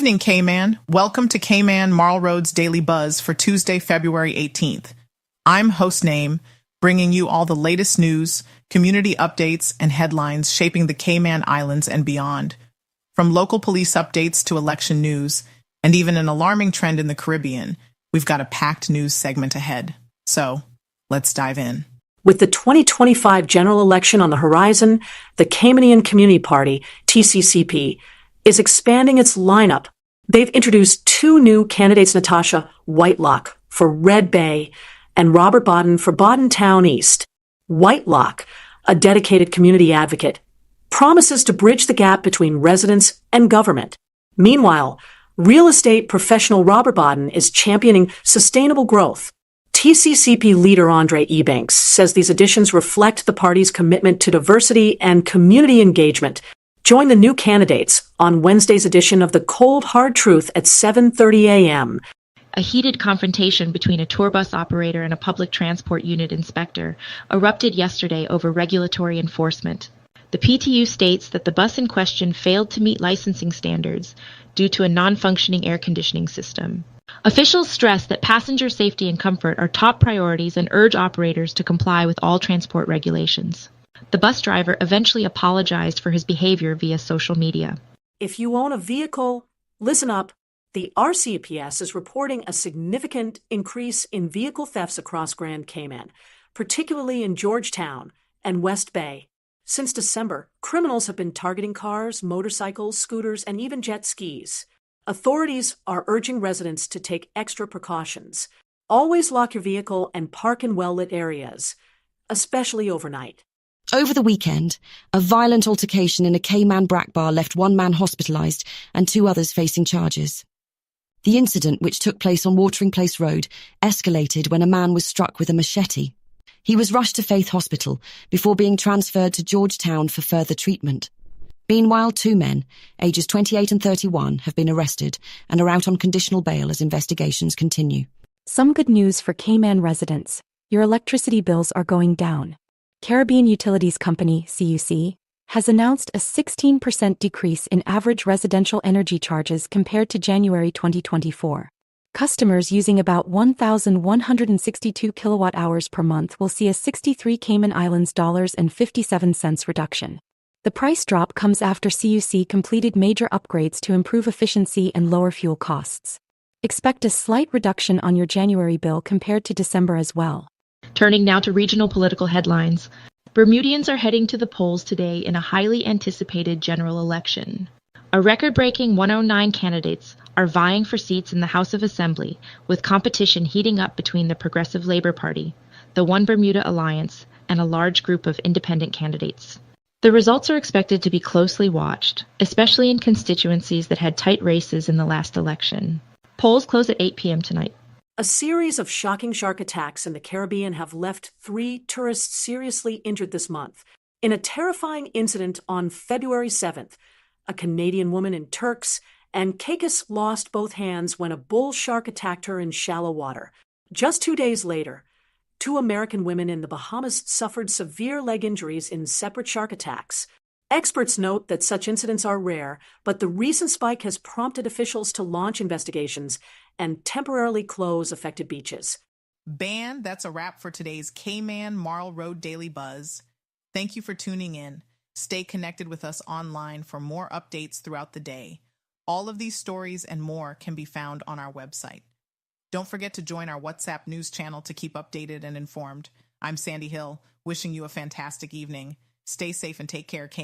evening, K-Man. Welcome to K-Man Marl Road's Daily Buzz for Tuesday, February 18th. I'm host Name, bringing you all the latest news, community updates, and headlines shaping the Cayman Islands and beyond. From local police updates to election news, and even an alarming trend in the Caribbean, we've got a packed news segment ahead. So, let's dive in. With the 2025 general election on the horizon, the Caymanian Community Party, TCCP, is expanding its lineup. They've introduced two new candidates, Natasha Whitelock for Red Bay and Robert Bodden for Bodden Town East. Whitelock, a dedicated community advocate, promises to bridge the gap between residents and government. Meanwhile, real estate professional Robert Bodden is championing sustainable growth. TCCP leader Andre Ebanks says these additions reflect the party's commitment to diversity and community engagement. Join the new candidates on Wednesday's edition of The Cold Hard Truth at 7:30 a.m. A heated confrontation between a tour bus operator and a public transport unit inspector erupted yesterday over regulatory enforcement. The PTU states that the bus in question failed to meet licensing standards due to a non-functioning air conditioning system. Officials stress that passenger safety and comfort are top priorities and urge operators to comply with all transport regulations. The bus driver eventually apologized for his behavior via social media. If you own a vehicle, listen up. The RCPS is reporting a significant increase in vehicle thefts across Grand Cayman, particularly in Georgetown and West Bay. Since December, criminals have been targeting cars, motorcycles, scooters, and even jet skis. Authorities are urging residents to take extra precautions. Always lock your vehicle and park in well-lit areas, especially overnight. Over the weekend, a violent altercation in a Cayman Brac bar left one man hospitalised and two others facing charges. The incident, which took place on Watering Place Road, escalated when a man was struck with a machete. He was rushed to Faith Hospital before being transferred to Georgetown for further treatment. Meanwhile, two men, ages 28 and 31, have been arrested and are out on conditional bail as investigations continue. Some good news for Cayman residents. Your electricity bills are going down. Caribbean Utilities Company, CUC, has announced a 16% decrease in average residential energy charges compared to January 2024. Customers using about 1,162 kilowatt-hours per month will see a 63 Cayman Islands dollars and 57 cents reduction. The price drop comes after CUC completed major upgrades to improve efficiency and lower fuel costs. Expect a slight reduction on your January bill compared to December as well. Turning now to regional political headlines. Bermudians are heading to the polls today in a highly anticipated general election. A record-breaking 109 candidates are vying for seats in the House of Assembly, with competition heating up between the Progressive Labour Party, the One Bermuda Alliance, and a large group of independent candidates. The results are expected to be closely watched, especially in constituencies that had tight races in the last election. Polls close at 8 p.m. tonight. A series of shocking shark attacks in the Caribbean have left 3 tourists seriously injured this month. In a terrifying incident on February 7th, a Canadian woman in Turks and Caicos lost both hands when a bull shark attacked her in shallow water. Just 2 days later, 2 American women in the Bahamas suffered severe leg injuries in separate shark attacks. Experts note that such incidents are rare, but the recent spike has prompted officials to launch investigations and temporarily close affected beaches. Band, that's a wrap for today's Cayman Marl Road Daily Buzz. Thank you for tuning in. Stay connected with us online for more updates throughout the day. All of these stories and more can be found on our website. Don't forget to join our WhatsApp news channel to keep updated and informed. I'm Sandy Hill, wishing you a fantastic evening. Stay safe and take care.